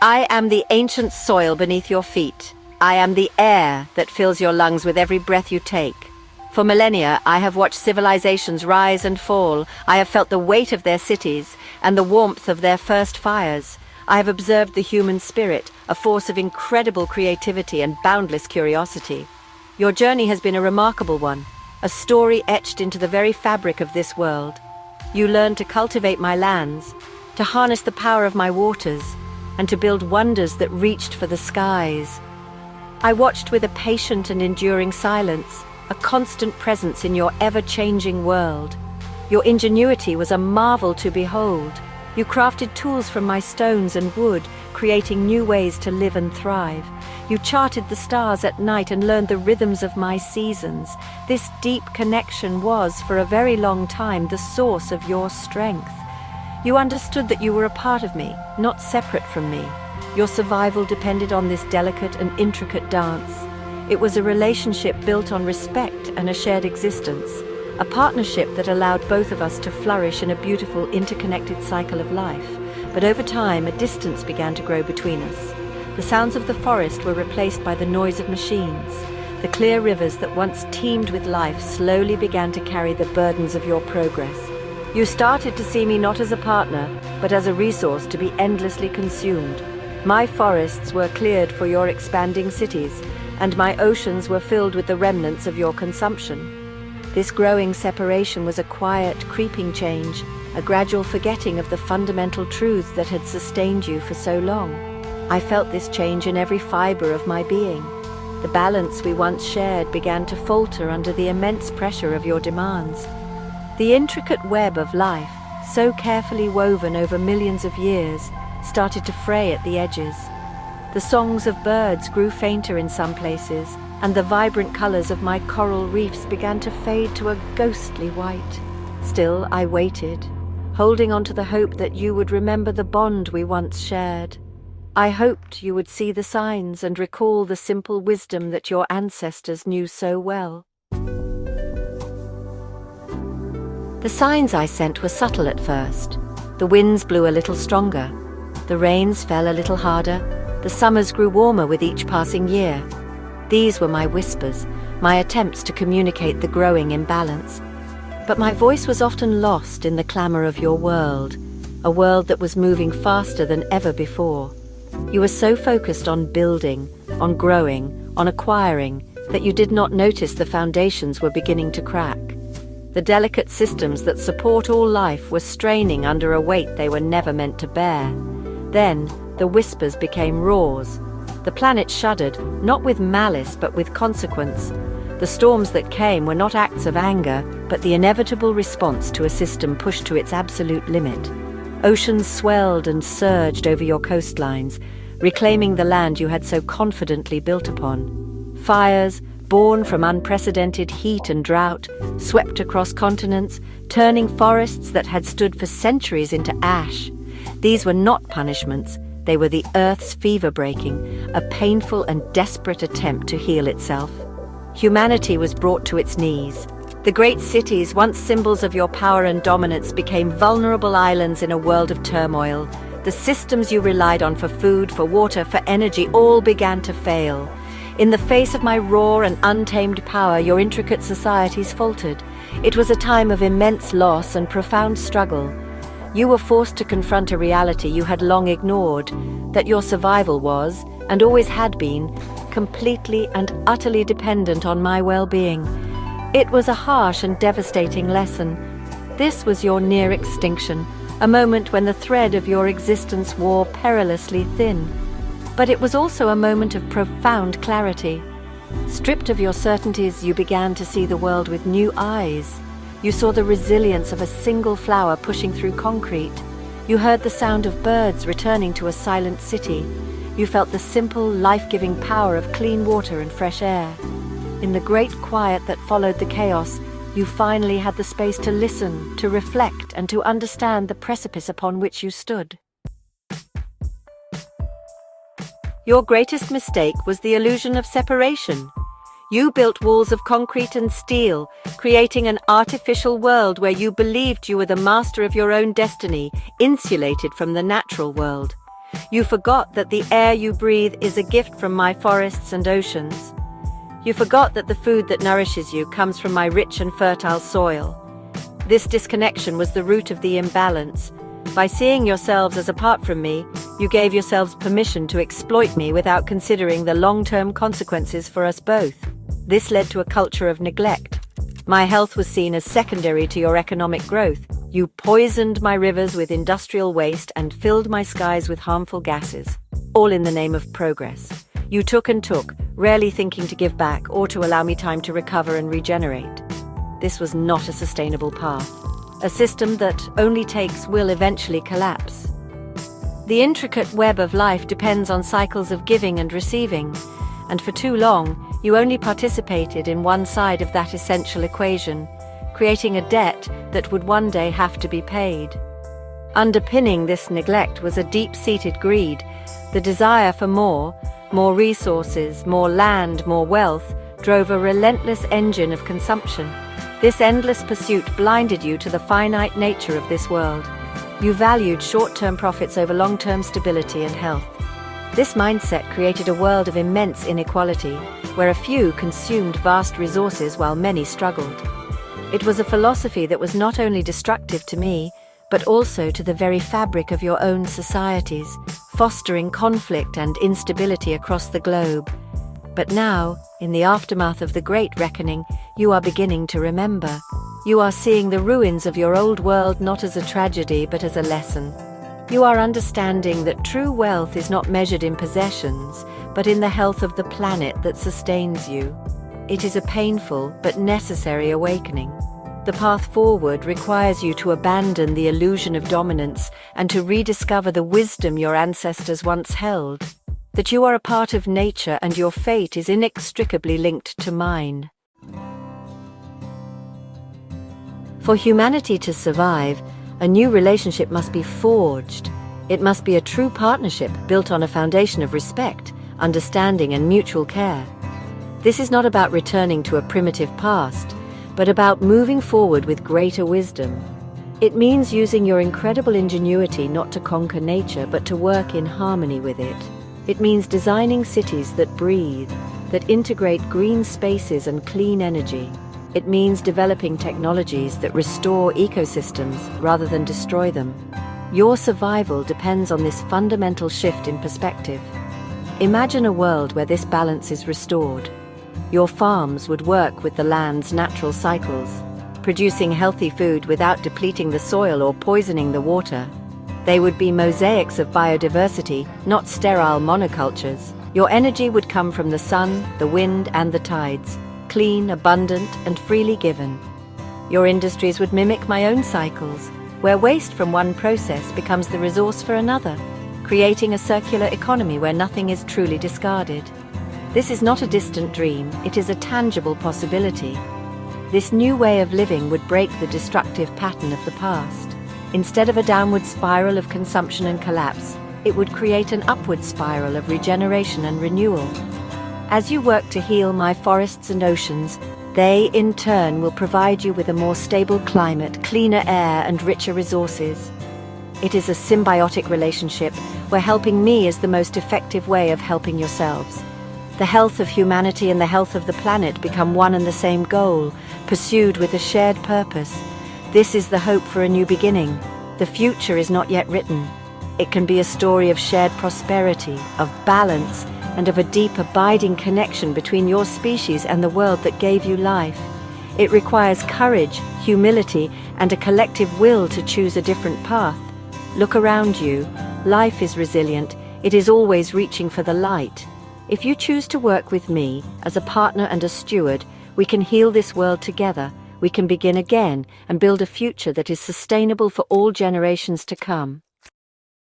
I am the ancient soil beneath your feet. I am the air that fills your lungs with every breath you take. For millennia, I have watched civilizations rise and fall. I have felt the weight of their cities and the warmth of their first fires. I have observed the human spirit, a force of incredible creativity and boundless curiosity. Your journey has been a remarkable one, a story etched into the very fabric of this world. You learned to cultivate my lands, to harness the power of my waters, and to build wonders that reached for the skies. I watched with a patient and enduring silence, a constant presence in your ever-changing world. Your ingenuity was a marvel to behold. You crafted tools from my stones and wood, creating new ways to live and thrive. You charted the stars at night and learned the rhythms of my seasons. This deep connection was, for a very long time, the source of your strength. You understood that you were a part of me, not separate from me. Your survival depended on this delicate and intricate dance. It was a relationship built on respect and a shared existence, a partnership that allowed both of us to flourish in a beautiful, interconnected cycle of life. But over time, a distance began to grow between us. The sounds of the forest were replaced by the noise of machines. The clear rivers that once teemed with life slowly began to carry the burdens of your progress. You started to see me not as a partner, but as a resource to be endlessly consumed. My forests were cleared for your expanding cities, and my oceans were filled with the remnants of your consumption. This growing separation was a quiet, creeping change, a gradual forgetting of the fundamental truths that had sustained you for so long. I felt this change in every fiber of my being. The balance we once shared began to falter under the immense pressure of your demands. The intricate web of life, so carefully woven over millions of years, started to fray at the edges. The songs of birds grew fainter in some places, and the vibrant colors of my coral reefs began to fade to a ghostly white. Still, I waited, holding on to the hope that you would remember the bond we once shared. I hoped you would see the signs and recall the simple wisdom that your ancestors knew so well. The signs I sent were subtle at first. The winds blew a little stronger. The rains fell a little harder. The summers grew warmer with each passing year. These were my whispers, my attempts to communicate the growing imbalance. But my voice was often lost in the clamor of your world, a world that was moving faster than ever before. You were so focused on building, on growing, on acquiring, that you did not notice the foundations were beginning to crack. The delicate systems that support all life were straining under a weight they were never meant to bear. Then, the whispers became roars. The planet shuddered, not with malice but with consequence. The storms that came were not acts of anger, but the inevitable response to a system pushed to its absolute limit. Oceans swelled and surged over your coastlines, reclaiming the land you had so confidently built upon. Fires, born from unprecedented heat and drought, swept across continents, turning forests that had stood for centuries into ash. These were not punishments, they were the Earth's fever-breaking, a painful and desperate attempt to heal itself. Humanity was brought to its knees. The great cities, once symbols of your power and dominance, became vulnerable islands in a world of turmoil. The systems you relied on for food, for water, for energy, all began to fail. In the face of my raw and untamed power, your intricate societies faltered. It was a time of immense loss and profound struggle. You were forced to confront a reality you had long ignored, that your survival was, and always had been, completely and utterly dependent on my well-being. It was a harsh and devastating lesson. This was your near extinction, a moment when the thread of your existence wore perilously thin. But it was also a moment of profound clarity. Stripped of your certainties, you began to see the world with new eyes. You saw the resilience of a single flower pushing through concrete. You heard the sound of birds returning to a silent city. You felt the simple, life-giving power of clean water and fresh air. In the great quiet that followed the chaos, you finally had the space to listen, to reflect, and to understand the precipice upon which you stood. Your greatest mistake was the illusion of separation. You built walls of concrete and steel, creating an artificial world where you believed you were the master of your own destiny, insulated from the natural world. You forgot that the air you breathe is a gift from my forests and oceans. You forgot that the food that nourishes you comes from my rich and fertile soil. This disconnection was the root of the imbalance. By seeing yourselves as apart from me, you gave yourselves permission to exploit me without considering the long-term consequences for us both. This led to a culture of neglect. My health was seen as secondary to your economic growth. You poisoned my rivers with industrial waste and filled my skies with harmful gases, all in the name of progress. You took and took, rarely thinking to give back or to allow me time to recover and regenerate. This was not a sustainable path. A system that only takes will eventually collapse. The intricate web of life depends on cycles of giving and receiving, and for too long, you only participated in one side of that essential equation, creating a debt that would one day have to be paid. Underpinning this neglect was a deep-seated greed. The desire for more resources, more land, more wealth, drove a relentless engine of consumption. This endless pursuit blinded you to the finite nature of this world. You valued short-term profits over long-term stability and health. This mindset created a world of immense inequality, where a few consumed vast resources while many struggled. It was a philosophy that was not only destructive to me, but also to the very fabric of your own societies, fostering conflict and instability across the globe. But now, in the aftermath of the Great Reckoning, you are beginning to remember. You are seeing the ruins of your old world not as a tragedy, but as a lesson. You are understanding that true wealth is not measured in possessions, but in the health of the planet that sustains you. It is a painful but necessary awakening. The path forward requires you to abandon the illusion of dominance and to rediscover the wisdom your ancestors once held. That you are a part of nature and your fate is inextricably linked to mine. For humanity to survive, a new relationship must be forged. It must be a true partnership built on a foundation of respect, understanding, and mutual care. This is not about returning to a primitive past, but about moving forward with greater wisdom. It means using your incredible ingenuity not to conquer nature, but to work in harmony with it. It means designing cities that breathe, that integrate green spaces and clean energy. It means developing technologies that restore ecosystems rather than destroy them. Your survival depends on this fundamental shift in perspective. Imagine a world where this balance is restored. Your farms would work with the land's natural cycles, producing healthy food without depleting the soil or poisoning the water. They would be mosaics of biodiversity, not sterile monocultures. Your energy would come from the sun, the wind, and the tides, clean, abundant, and freely given. Your industries would mimic my own cycles, where waste from one process becomes the resource for another, creating a circular economy where nothing is truly discarded. This is not a distant dream, it is a tangible possibility. This new way of living would break the destructive pattern of the past. Instead of a downward spiral of consumption and collapse, it would create an upward spiral of regeneration and renewal. As you work to heal my forests and oceans, they, in turn, will provide you with a more stable climate, cleaner air, and richer resources. It is a symbiotic relationship where helping me is the most effective way of helping yourselves. The health of humanity and the health of the planet become one and the same goal, pursued with a shared purpose. This is the hope for a new beginning. The future is not yet written. It can be a story of shared prosperity, of balance, and of a deep, abiding connection between your species and the world that gave you life. It requires courage, humility, and a collective will to choose a different path. Look around you. Life is resilient. It is always reaching for the light. If you choose to work with me, as a partner and a steward, we can heal this world together. We can begin again and build a future that is sustainable for all generations to come.